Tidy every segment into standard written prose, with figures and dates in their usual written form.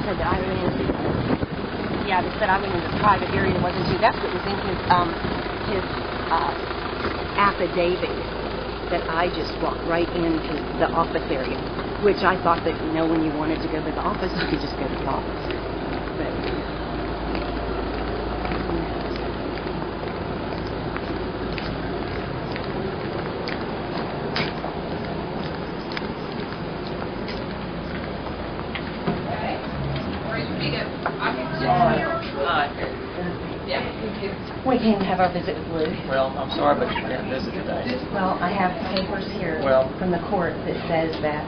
said that I went into, yeah, they said I went into the private area that wasn't too. That's what was in his affidavit, that I just walked right into the office area, which I thought that, you know, when you wanted to go to the office, you could just go to the office. But we came to have our visit with Lou. Well, I'm sorry, but you can't visit today. Well, I have papers here from the court that says that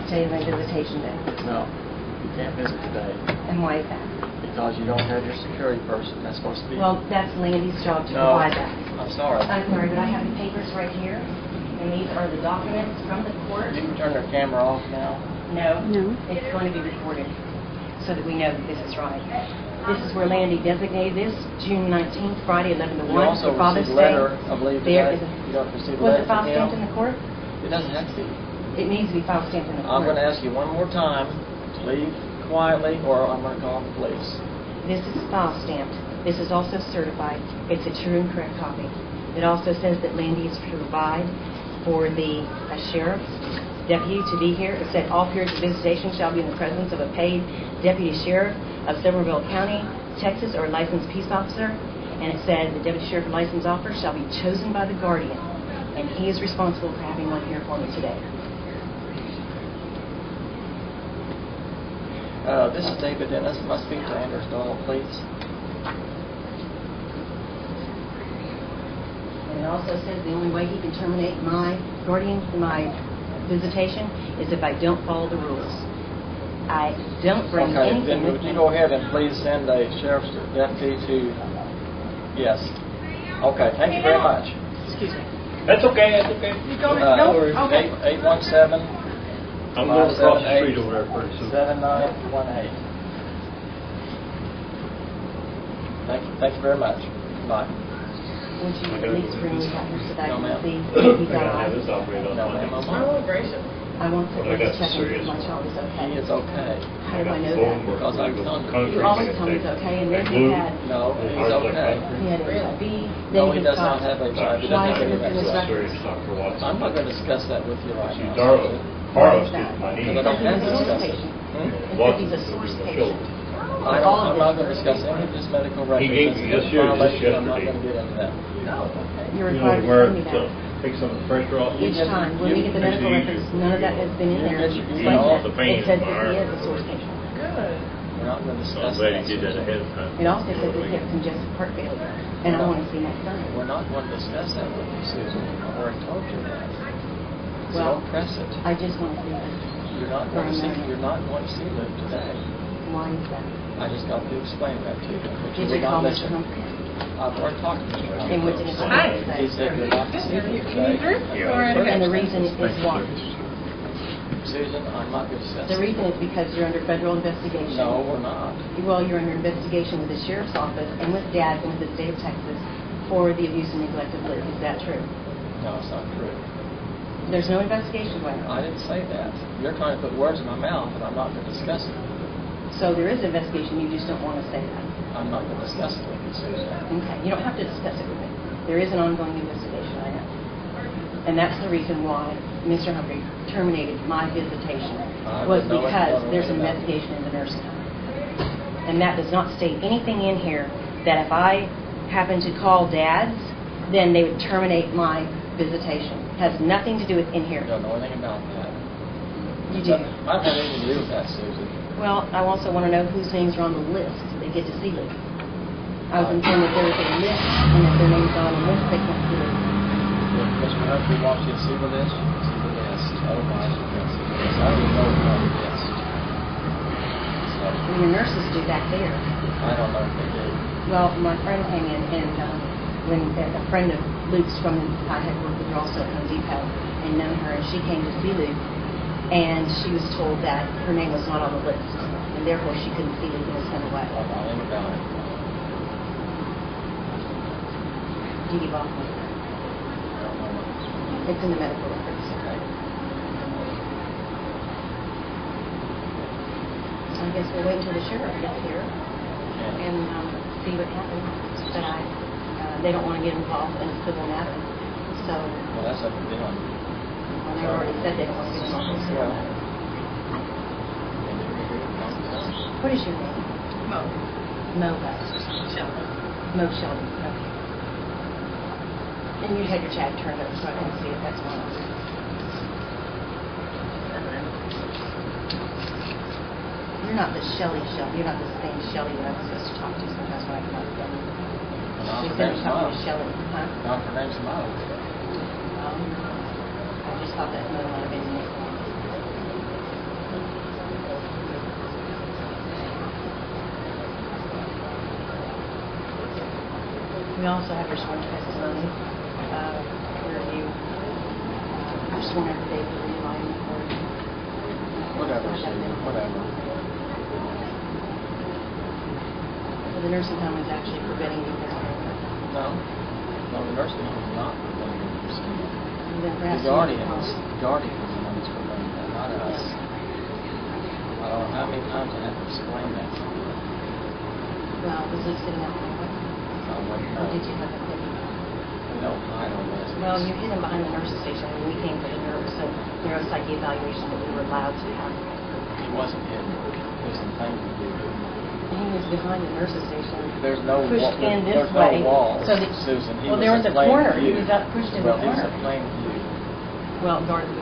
today's my visitation day. No, you can't visit today. And why is that? Because you don't have your security person. That's supposed to be. Well, that's Landy's job to provide that. I'm sorry. I'm sorry, but I have the papers right here, and these are the documents from the court. You can turn your camera off now. No. It's going to be recorded so that we know that this is right. This is where Landy designated this, June 19th, Friday, 11 to 1, You also for Father's received a letter, Day. I believe, There today. is You don't receive a was letter it file from stamped in him. the court? It doesn't have to be. It needs to be file stamped in the court. I'm going to ask you one more time to leave quietly, or I'm going to call the police. This is file stamped. This is also certified. It's a true and correct copy. It also says that Landy is to provide for the sheriff's deputy to be here. It said all periods of visitation shall be in the presence of a paid deputy sheriff of Somerville County, Texas, or a licensed peace officer. And it said the deputy sheriff and licensed officer shall be chosen by the guardian, and he is responsible for having one here for me today. This is David Dennis. Must speak to Anders Doyle, please. And it also says the only way he can terminate my visitation is if I don't follow the rules. I don't bring anything then with would me. you go ahead and please send a sheriff's deputy to... Yes. Okay, thank you very much. Excuse me. That's okay, that's okay. You go ahead. No, okay. 817... I'm going across the street over there pretty soon. 7918. Thank you very much. Bye. Would you at least bring me back here so that I No, can ma'am. see if I he's gotta all have right? this operated on No, my ma'am, I'm name. not. I want to Well, I got check some if serious my child is okay. He is okay. How do I know Phone that? work, Because I'm legal telling you. concrete You always tell me mistake. it's okay, and then he Glue. had No, he's okay. he had HIV. No, Then he does not have HIV. He Why doesn't have is any it in his vaccine. record? Serious Dr. Watson. I'm not going to discuss that with you right See, now. Darla, Carlos gets my Because I knee. don't have He's a to source discuss it. patient. Hmm? It says Watson he's a is source the patient. children. I'm not going to discuss any of his medical records. He gave me It's this year, just violation. I'm not yesterday. going to get into that. You're You know required to where tell me that. take some of the pressure off. Each time, when we get the medical records, none of that has been in there. You But know, the pain it says in my that he arm. is a source patient. We're not going to So I'm discuss glad that. you did that ahead of time. It also says that he has congestive heart failure, and I want to see my son. We're not going to discuss that with you, Susan. I've already told you that. So Well, don't press it. I just want to see this. You're not going to see. You're not going to see Luke today. Why is that? I just got to explain that to you. But Did will you call not Mr. listen. Humphrey? I've already talked to Mr. Humphrey. And what did Mr. Hi. Humphrey He say? said you're not to see him today. And the reason is what? Susan, I'm not going to discuss The it. reason is because you're under federal investigation. No, we're not. Well, you're under investigation with the sheriff's office and with DAD and with the state of Texas for the abuse and neglect of Liz. Is that true? No, it's not true. There's no investigation going on. I didn't say that. You're trying to put words in my mouth, and I'm not going to discuss it. So there is an investigation, you just don't want to say that. I'm not going to discuss it with you, Susan. Okay, you don't have to discuss it with me. There is an ongoing investigation, I know. And that's the reason why Mr. Humphrey terminated my visitation, was because there's an investigation in the nursing home. And that does not state anything in here that if I happen to call DADS, then they would terminate my visitation. Has nothing to do with in here. You don't know anything about that. You do. I don't have anything to do with that, Susan. Well, I also want to know whose names are on the list they get to see Luke. I was informed that there is a list, and if their name's not on the list, they can't see Luke. If Mr. Humphrey wants you to see the list, you can see the list. Otherwise, you can't see the list. I don't know about the list. So, And your nurses do that there. I don't know if they do. Well, my friend came in, and when a friend of Luke's from, I had worked with her also at Home Depot and known her, and she came to see Luke, and she was told that her name was not on the list, and therefore she couldn't see Luke and was sent away. I don't know anything about it. Do you give off with that? I don't know what it's. It's in the medical records. Okay. I'm guess we'll wait until the sheriff gets here Yeah. and see what happens. But they don't want to get involved in a civil matter. So, Well, that's up to them. well, they already said they don't want to get involved in a civil matter. What is your name? Mo. Mo what? Shelby. Mo Sheldon. Okay. And you had your chat turned up so I can see if that's one of them. You're not the Shelley. You're not the same Shelley that I'm supposed to talk to sometimes when I come up with them. Not You for said them you're talking to tomorrow. Shelley, huh? Not for them tomorrow. I just thought that Mo might have been Nick. We also have your sworn testimony, where you your sworn affidavit where you lie in court. Whatever, Susan, whatever. So the nursing home is actually preventing you from doing that. No. No, the nursing home is not preventing them from seeing it. And then The perhaps guardian you is the one that's preventing that, not us. I don't know how many times I have to explain that to you. Well, was he sitting out there? I wouldn't Or know. did you have a pity? We don't hide our residents. Well, you hid him behind the nurse's station when we came for the neuropsych evaluation that we were allowed to have. He wasn't hidden. It was in plain view. He was behind the nurse's station. There's no pushed wall. in this There's way. no walls, So Susan. He well, was there in was a plain corner. view. He was pushed in well, the corner. He was in plain view. Well, guarded